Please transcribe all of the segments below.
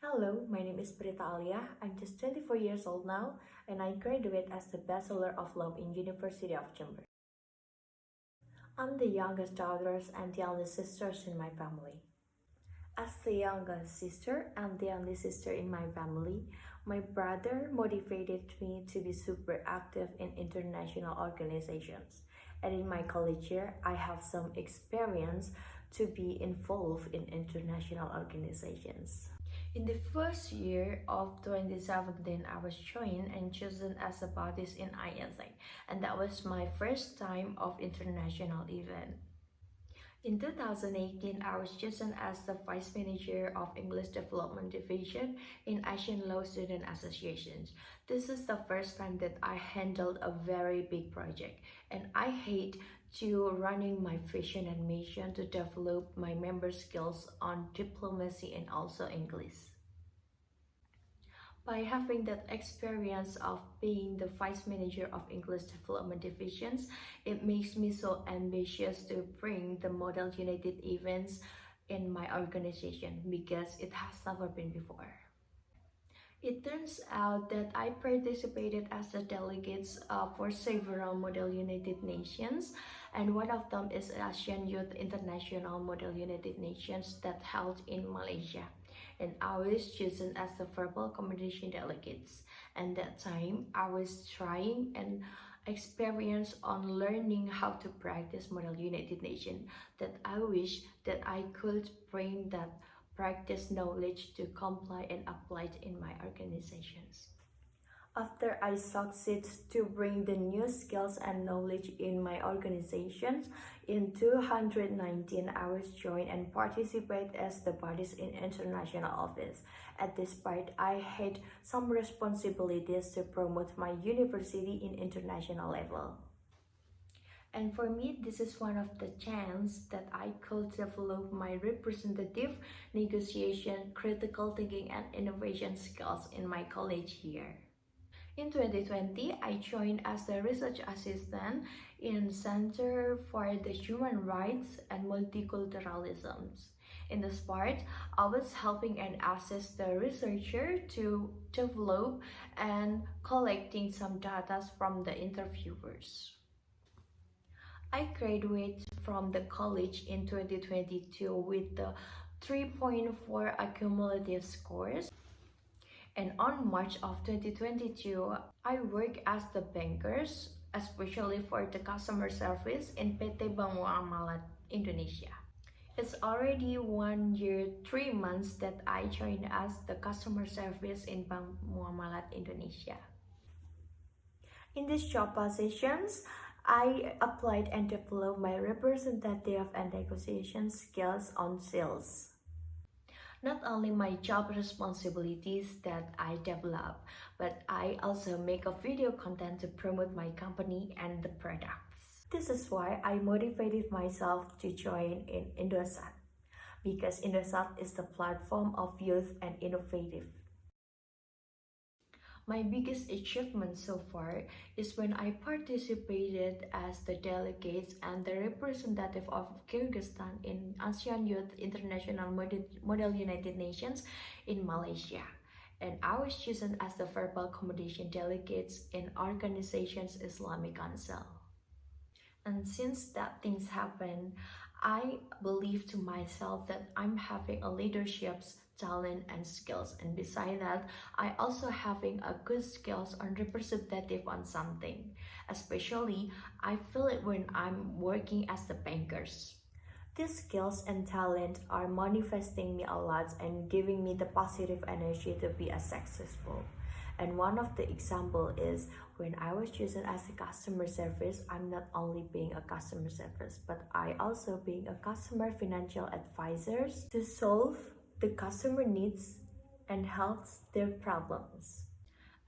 Hello, my name is Prita Alia. I'm just 24 years old now, and I graduate as the Bachelor of Law in University of Jember. I'm the youngest daughters and the only sisters in my family. As the youngest sister and the only sister in my family, my brother motivated me to be super active in international organizations. And in my college year, I have some experience to be involved in international organizations. In the first year of 2017, I was joined and chosen as a bodies in iAccelerate, and that was my first time of international event. In 2018, I was chosen as the Vice Manager of English Development Division in Asian Law Student Associations. This is the first time that I handled a very big project, and I hate to running my vision and mission to develop my member skills on diplomacy and also English. By having that experience of being the vice manager of English development divisions, it makes me so ambitious to bring the Model United events in my organization because it has never been before. It turns out that I participated as a delegate for several Model United Nations, and one of them is Asian Youth International Model United Nations that held in Malaysia. And I was chosen as the verbal communication delegates. And that time, I was trying and experience on learning how to practice Model United Nation that I wish that I could bring that practice knowledge to comply and apply it in my organizations. After I succeed to bring the new skills and knowledge in my organizations, in 2019 I was joined and participate as the bodies in international office. At this part, I had some responsibilities to promote my university in international level. And for me, this is one of the chance that I could develop my representative, negotiation, critical thinking, and innovation skills in my college year. In 2020, I joined as the research assistant in Center for the Human Rights and Multiculturalism. In this part, I was helping and assist the researcher to develop and collecting some data from the interviewers. I graduated from the college in 2022 with the 3.4 accumulative scores. And on March of 2022, I work as the bankers, especially for the customer service in PT Bank Muamalat, Indonesia. It's already 1 year, 3 months that I joined as the customer service in Bank Muamalat, Indonesia. In these job positions, I applied and developed my representative and negotiation skills on sales. Not only my job responsibilities that I develop, but I also make a video content to promote my company and the products. This is why I motivated myself to join in Indosat, because Indosat is the platform of youth and innovative. My biggest achievement so far is when I participated as the delegates and the representative of Kyrgyzstan in ASEAN Youth International Model United Nations in Malaysia. And I was chosen as the verbal accommodation delegates in organization's Islamic Council. And since that things happen, I believe to myself that I'm having a leadership's talent and skills, and beside that, I also having a good skills on representative on something. Especially, I feel it when I'm working as the bankers. These skills and talent are manifesting me a lot and giving me the positive energy to be a successful. And one of the example is when I was chosen as a customer service, I'm not only being a customer service, but I also being a customer financial advisors to solve the customer needs and help their problems.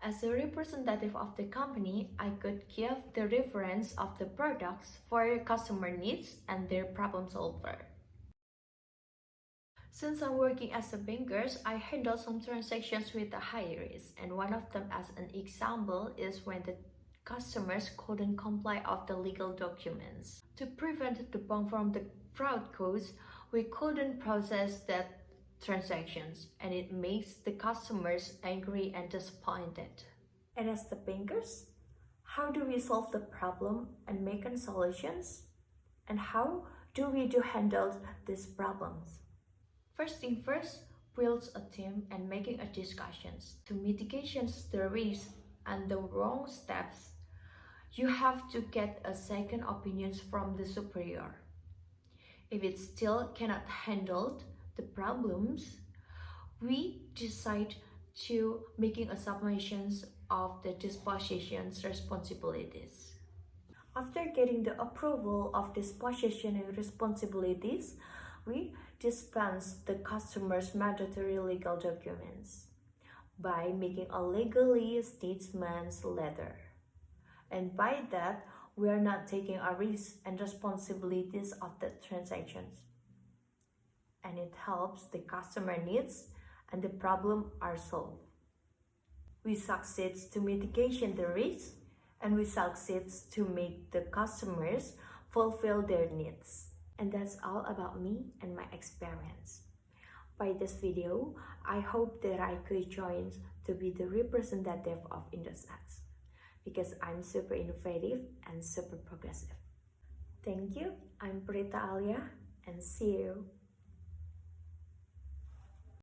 As a representative of the company, I could give the reference of the products for customer needs and their problem solver. Since I'm working as a banker, I handle some transactions with a high risk, and one of them as an example is when the customers couldn't comply of the legal documents. To prevent the bank from the fraud codes, we couldn't process that transactions, and it makes the customers angry and disappointed. And as the bankers, how do we solve the problem and make solutions? And how do we handle these problems? First thing first, build a team and making a discussions to mitigate the risk and the wrong steps. You have to get a second opinions from the superior. If it still cannot handle the problems, we decide to making a submissions of the disposition's responsibilities. After getting the approval of disposition and responsibilities, we dispense the customer's mandatory legal documents by making a legally statements letter. And by that, we are not taking a risk and responsibilities of the transactions. And it helps the customer needs and the problem are solved. We succeed to mitigate the risk and we succeed to make the customers fulfill their needs. And that's all about me and my experience. By this video, I hope that I could join to be the representative of Indosat because I'm super innovative and super progressive. Thank you. I'm Prita Alia and see you.